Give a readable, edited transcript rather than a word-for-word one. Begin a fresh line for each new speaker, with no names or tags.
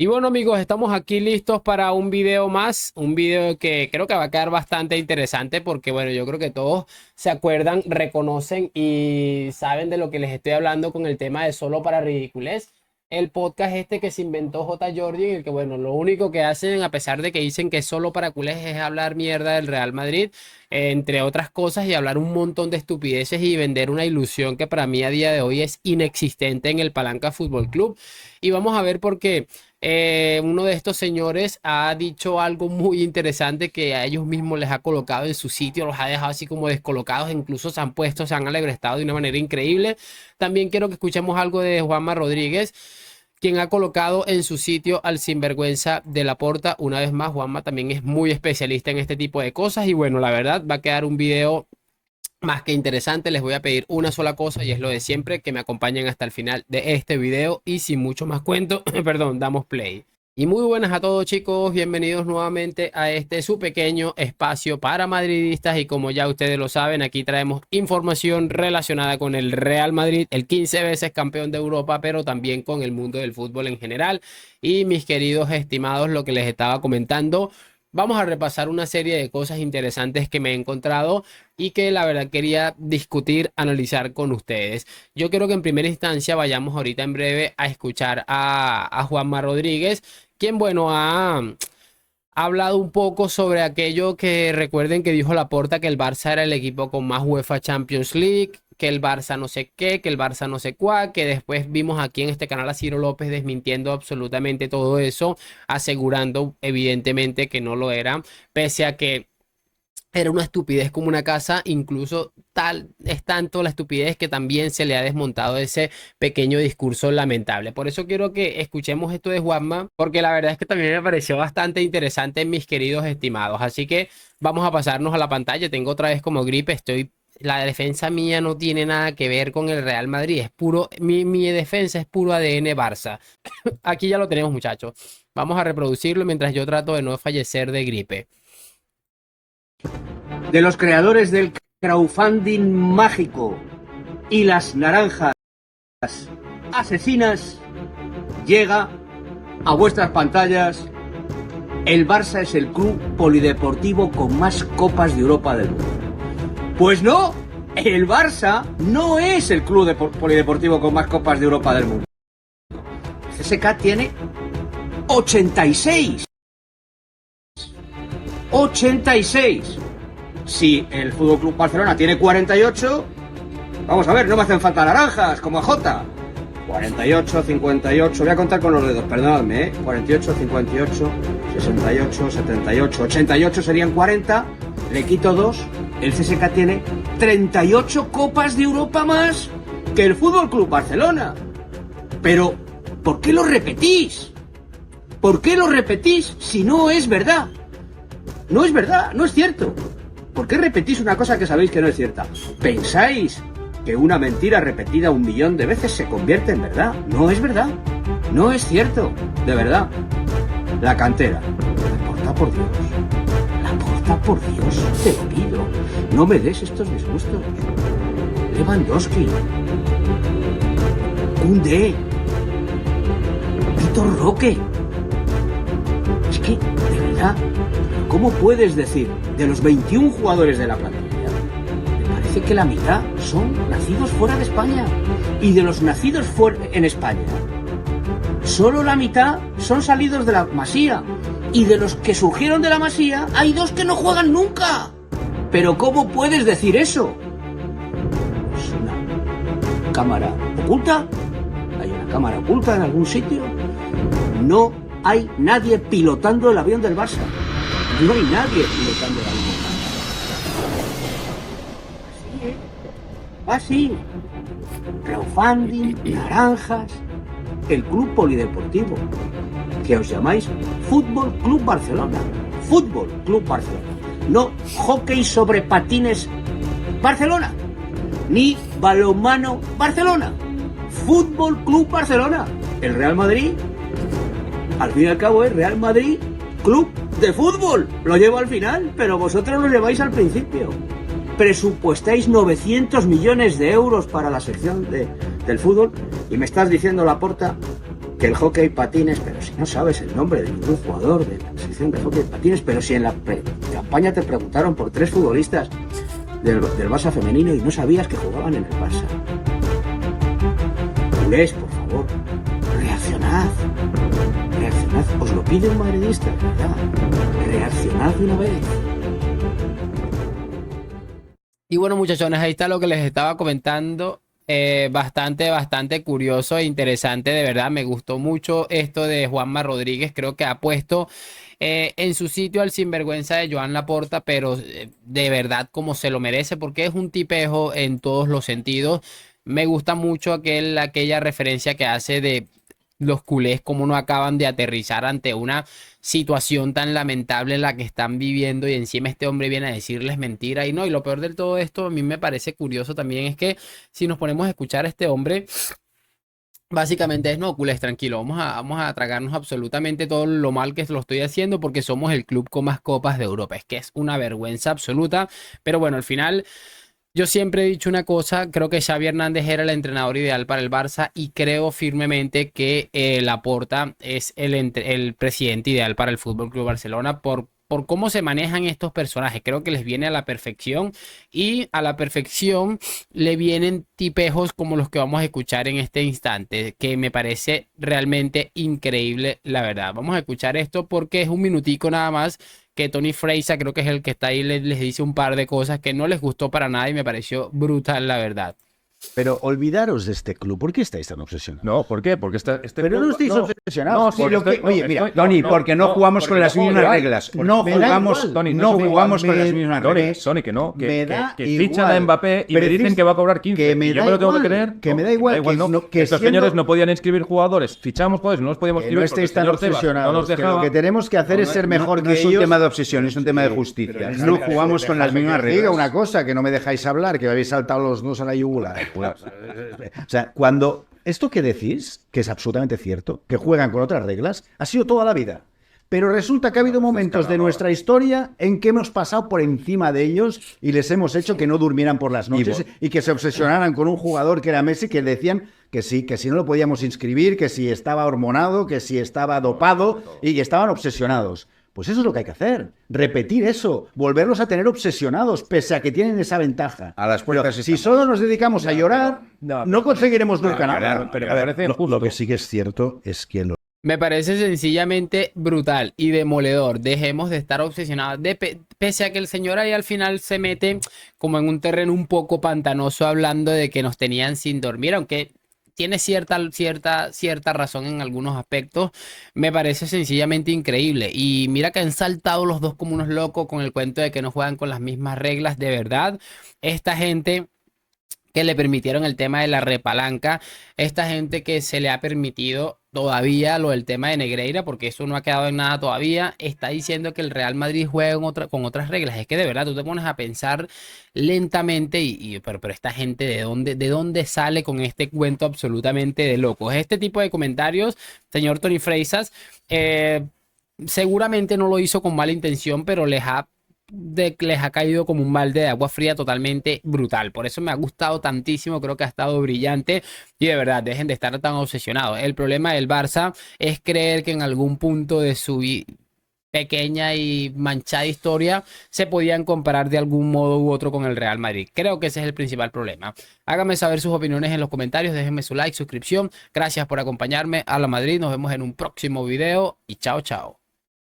Y bueno amigos, estamos aquí listos para un video más, un video que creo que va a quedar bastante interesante porque bueno, yo creo que todos se acuerdan, reconocen y saben de lo que les estoy hablando con el tema de Solo para Ridiculez, el podcast este que se inventó J. Jordi, en el que bueno, lo único que hacen, a pesar de que dicen que es solo para culés, es hablar mierda del Real Madrid, entre otras cosas, y hablar un montón de estupideces y vender una ilusión que para mí a día de hoy es inexistente en el Palanca Fútbol Club. Y vamos a ver por qué uno de estos señores ha dicho algo muy interesante que a ellos mismos les ha colocado en su sitio, los ha dejado así como descolocados, incluso se han puesto, se han alegrestado de una manera increíble. También quiero que escuchemos algo de Juanma Rodríguez, quien ha colocado en su sitio al sinvergüenza de Laporta. Una vez más, Juanma también es muy especialista en este tipo de cosas y bueno, la verdad va a quedar un video más que interesante. Les voy a pedir una sola cosa y es lo de siempre, que me acompañen hasta el final de este video y sin mucho más cuento, perdón, damos play. Y muy buenas a todos chicos, bienvenidos nuevamente a este su pequeño espacio para madridistas y como ya ustedes lo saben, aquí traemos información relacionada con el Real Madrid, el 15 veces campeón de Europa, pero también con el mundo del fútbol en general. Y mis queridos estimados, lo que les estaba comentando, vamos a repasar una serie de cosas interesantes que me he encontrado y que la verdad quería discutir, analizar con ustedes. Yo quiero que en primera instancia vayamos ahorita en breve a escuchar a Juanma Rodríguez, quien bueno ha hablado un poco sobre aquello que recuerden que dijo Laporta, que el Barça era el equipo con más UEFA Champions League, que el Barça no sé qué, que el Barça no sé cuál, que después vimos aquí en este canal a Ciro López desmintiendo absolutamente todo eso, asegurando evidentemente que no lo era, pese a que era una estupidez como una casa. Incluso tal es tanto la estupidez que también se le ha desmontado ese pequeño discurso lamentable. Por eso quiero que escuchemos esto de Juanma, porque la verdad es que también me pareció bastante interesante, mis queridos estimados. Así que vamos a pasarnos a la pantalla. Tengo otra vez como gripe, la defensa mía no tiene nada que ver con el Real Madrid, es puro, mi defensa es puro ADN Barça. Aquí ya lo tenemos muchachos. Vamos a reproducirlo mientras yo trato de no fallecer de gripe.
De los creadores del crowdfunding mágico y las naranjas asesinas, llega a vuestras pantallas: el Barça es el club polideportivo con más copas de Europa del mundo. Pues no, el Barça no es el club polideportivo con más copas de Europa del mundo. El CSKA tiene 86. 86. Si el Fútbol Club Barcelona tiene 48, vamos a ver, no me hacen falta naranjas, como a Jota. 48, 58, voy a contar con los dedos, perdonadme, 48, 58, 68, 78, 88 serían 40, le quito 2, el CSKA tiene 38 copas de Europa más que el Fútbol Club Barcelona. Pero, ¿por qué lo repetís? ¿Por qué lo repetís si no es verdad? No es verdad, no es cierto. ¿Por qué repetís una cosa que sabéis que no es cierta? ¿Pensáis que una mentira repetida 1 millón de veces se convierte en verdad? No es verdad. No es cierto. De verdad. La cantera. Laporta, por Dios. Laporta, por Dios. Te lo pido. No me des estos disgustos. Lewandowski. Koundé. Vitor Roque. Es que, de verdad, ¿cómo puedes decir de los 21 jugadores de la plantilla? Me parece que la mitad son nacidos fuera de España. Y de los nacidos en España, solo la mitad son salidos de la Masía. Y de los que surgieron de la Masía, hay 2 que no juegan nunca. ¿Pero cómo puedes decir eso? ¿Es una cámara oculta? ¿Hay una cámara oculta en algún sitio? No hay nadie pilotando el avión del Barça. No hay nadie pilotando el avión del Barça. Así. Crowdfunding, naranjas, el club polideportivo, que os llamáis Fútbol Club Barcelona. Fútbol Club Barcelona. No hockey sobre patines Barcelona. Ni balonmano Barcelona. Fútbol Club Barcelona. El Real Madrid, al fin y al cabo, es Real Madrid Club de Fútbol. Lo llevo al final, pero vosotros lo lleváis al principio. Presupuestáis 900 millones de euros para la sección del fútbol y me estás diciendo, Laporta, que el hockey patines, pero si no sabes el nombre de ningún jugador de la sección de hockey patines, pero si en la campaña te preguntaron por 3 futbolistas del Barça femenino y no sabías que jugaban en el Barça. Culés, por favor, reaccionad. Reaccionad, os lo pide un madridista, de verdad. Reaccionad de una vez.
Y bueno, muchachones, ahí está lo que les estaba comentando. Bastante curioso e interesante, de verdad. Me gustó mucho esto de Juanma Rodríguez. Creo que ha puesto en su sitio al sinvergüenza de Joan Laporta, pero de verdad como se lo merece, porque es un tipejo en todos los sentidos. Me gusta mucho aquella referencia que hace de los culés, cómo no acaban de aterrizar ante una situación tan lamentable en la que están viviendo, y encima este hombre viene a decirles mentira. Y no, y lo peor de todo esto, a mí me parece curioso también, es que si nos ponemos a escuchar a este hombre, básicamente es: no, culés, tranquilo, vamos a tragarnos absolutamente todo lo mal que lo estoy haciendo porque somos el club con más copas de Europa. Es que es una vergüenza absoluta. Pero bueno, al final, yo siempre he dicho una cosa: creo que Xavi Hernández era el entrenador ideal para el Barça, y creo firmemente que Laporta es el presidente ideal para el Fútbol Club Barcelona por cómo se manejan estos personajes. Creo que les viene a la perfección, y a la perfección le vienen tipejos como los que vamos a escuchar en este instante, que me parece realmente increíble, la verdad. Vamos a escuchar esto porque es un minutico nada más, que Tony Freisa, creo que es el que está ahí, les dice un par de cosas que no les gustó para nada y me pareció brutal, la verdad.
Pero olvidaros de este club. ¿Por qué estáis tan obsesionados?
No, ¿por qué? Porque este
Pero
club,
no estáis obsesionados.
sí,
Oye, mira, Tony, porque no jugamos con las mismas reglas. No jugamos,
Tony,
no jugamos con las mismas reglas.
Tony, que no,
Me da
que
igual.
fichan a Mbappé y
Pero
me dicen que va a cobrar 15.
que me
y yo
da
me lo tengo que
igual,
creer.
que me da igual, que
no.
no- que
Estos
siendo-
señores no podían inscribir jugadores. Fichamos jugadores, no los podíamos
Que
inscribir
no estéis
porque
tan
el señor Tebas
obsesionados.
no nos
Que
dejaba.
lo que tenemos que hacer es ser mejor
No
que
es un
ellos.
tema de obsesión, es un tema de justicia.
pero
No
déjame-
jugamos con las mismas
Diga
reglas.
una cosa, que no me dejáis hablar, que me habéis saltado los dos a la yugular. O sea, cuando esto que decís, que es absolutamente cierto, que juegan con otras reglas, ha sido toda la vida. Pero resulta que ha habido momentos de nuestra historia en que hemos pasado por encima de ellos y les hemos hecho que no durmieran por las noches y que se obsesionaran con un jugador que era Messi, que decían que sí, que si no lo podíamos inscribir, que si estaba hormonado, que si estaba dopado y que estaban obsesionados. Pues eso es lo que hay que hacer, repetir eso, volverlos a tener obsesionados, pese a que tienen esa ventaja.
A las puertas
Pero si
estamos.
solo nos dedicamos a llorar, no conseguiremos nunca nada.
Pero me parece injusto.
Lo que sí que es cierto es que
Me parece sencillamente brutal y demoledor. Dejemos de estar obsesionados. Pese a que el señor ahí al final se mete como en un terreno un poco pantanoso, hablando de que nos tenían sin dormir, aunque tiene cierta razón en algunos aspectos. Me parece sencillamente increíble. Y mira que han saltado los dos como unos locos con el cuento de que no juegan con las mismas reglas. De verdad, esta gente que le permitieron el tema de la repalanca, esta gente que se le ha permitido todavía lo del tema de Negreira, porque eso no ha quedado en nada todavía, está diciendo que el Real Madrid juega con otras reglas. Es que de verdad tú te pones a pensar lentamente pero esta gente ¿de dónde sale con este cuento absolutamente de locos? Este tipo de comentarios, señor Tony Freisas, seguramente no lo hizo con mala intención, pero les ha caído como un balde de agua fría totalmente brutal. Por eso me ha gustado tantísimo, creo que ha estado brillante, y de verdad, dejen de estar tan obsesionados. El problema del Barça es creer que en algún punto de su pequeña y manchada historia se podían comparar de algún modo u otro con el Real Madrid. Creo que ese es el principal problema. Háganme saber sus opiniones en los comentarios, déjenme su like, suscripción. Gracias por acompañarme a la Madrid. Nos vemos en un próximo video y chao, chao.